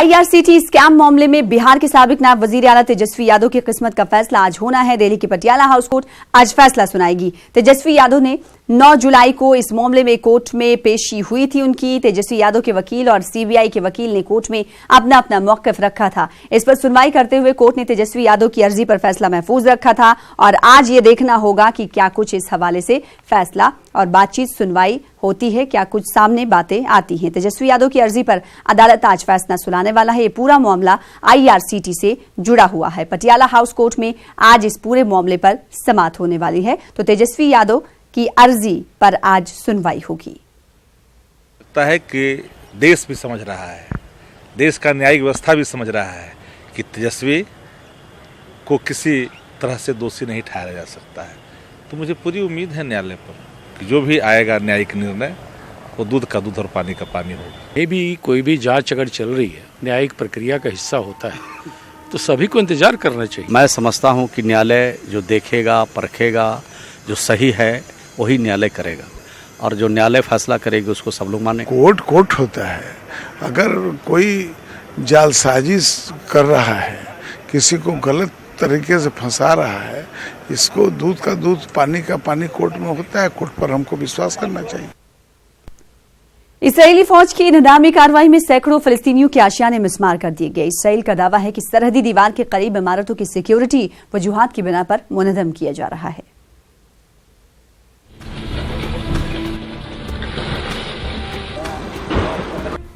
IRCT scam मामले में बिहार के साबिक नायब वजीर आला तेजस्वी यादव की किस्मत का फैसला आज होना है। दिल्ली की पटियाला हाउस कोर्ट आज फैसला सुनाएगी। तेजस्वी यादव ने 9 जुलाई को इस मामले में कोर्ट में पेशी हुई थी उनकी। तेजस्वी यादव के वकील और CBI के वकील ने कोर्ट में अपना अपना मौक़िफ़ रखा था। इस पर सुनवाई करते हुए कोर्ट ने तेजस्वी यादव की अर्जी पर फैसला महफूज रखा था और आज ये देखना होगा कि क्या कुछ इस हवाले से फैसला और बातचीत सुनवाई होती है, क्या कुछ सामने बातें आती हैं। तेजस्वी यादव की अर्जी पर अदालत आज फैसला सुनाने वाला है। ये पूरा मामला IRCT से जुड़ा हुआ है। पटियाला हाउस कोर्ट में आज इस पूरे मामले पर समाअत होने वाली है, तो तेजस्वी यादव की अर्जी पर आज सुनवाई होगी। लगता है कि देश भी समझ रहा है, देश का न्यायिक व्यवस्था भी समझ रहा है कि तेजस्वी को किसी तरह से दोषी नहीं ठहराया जा सकता है। तो मुझे पूरी उम्मीद है न्यायालय पर कि जो भी आएगा न्यायिक निर्णय वो दूध का दूध और पानी का पानी होगा। ये भी कोई भी जांच अगर चल रही है, न्यायिक प्रक्रिया का हिस्सा होता है, तो सभी को इंतजार करना चाहिए। मैं समझता हूं कि न्यायालय जो देखेगा, परखेगा, जो सही है वही न्यायालय करेगा और जो न्यायालय फैसला करेगी उसको सब लोग माने। कोर्ट होता है। अगर कोई जालसाजिश कर रहा है, किसी को गलत तरीके से फंसा रहा है, इसको दूध का दूध पानी का पानी कोर्ट में होता है। कोर्ट पर हमको विश्वास करना चाहिए। इसराइली फौज की इंहदामी कार्रवाई में सैकड़ों फिलिस्तीनियों के आशियाने मिस्मार कर दिए गए। इसराइल का दावा है कि सरहदी दीवार के करीब इमारतों की सिक्योरिटी वजूहात की बिना पर मुनज़्ज़म किया जा रहा है।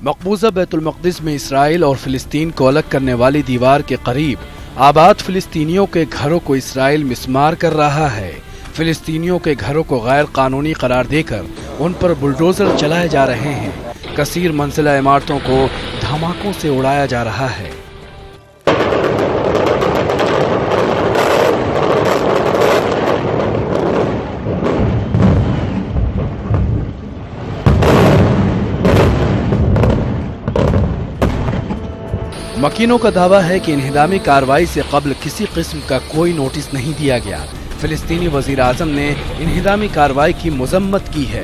मकबूजा बैतुल मक़दिस में इसराइल और फिलिस्तीन को अलग करने वाली दीवार के करीब आबाद फिलिस्तीनियों के घरों को इसराइल मिस्मार कर रहा है। फिलिस्तीनियों के घरों को गैर कानूनी करार देकर उन पर बुलडोजर चलाए जा रहे हैं। कसीर मंजिला इमारतों को धमाकों से उड़ाया जा रहा है। मकीनों का दावा है कि इन्हिदामी कार्रवाई से कबल किसी किस्म का कोई नोटिस नहीं दिया गया। फिलिस्तीनी वजीर आज़म ने इन्हिदामी कार्रवाई की मजम्मत की है।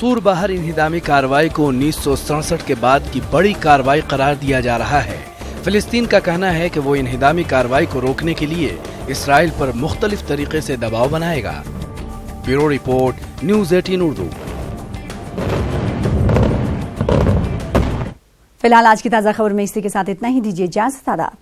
सूर बाहर इन्हिदामी कार्रवाई को 1967 के बाद की बड़ी कार्रवाई करार दिया जा रहा है। फिलिस्तीन का कहना है कि वो इन्हिदामी कार्रवाई को रोकने के लिए इसराइल पर मुख्तलिफ तरीके से दबाव बनाएगा। Bureau report, news 18 Urdu. फिलहाल आज की ताज़ा खबर में इसी के साथ इतना ही। दीजिए इजाज़त। आदाब।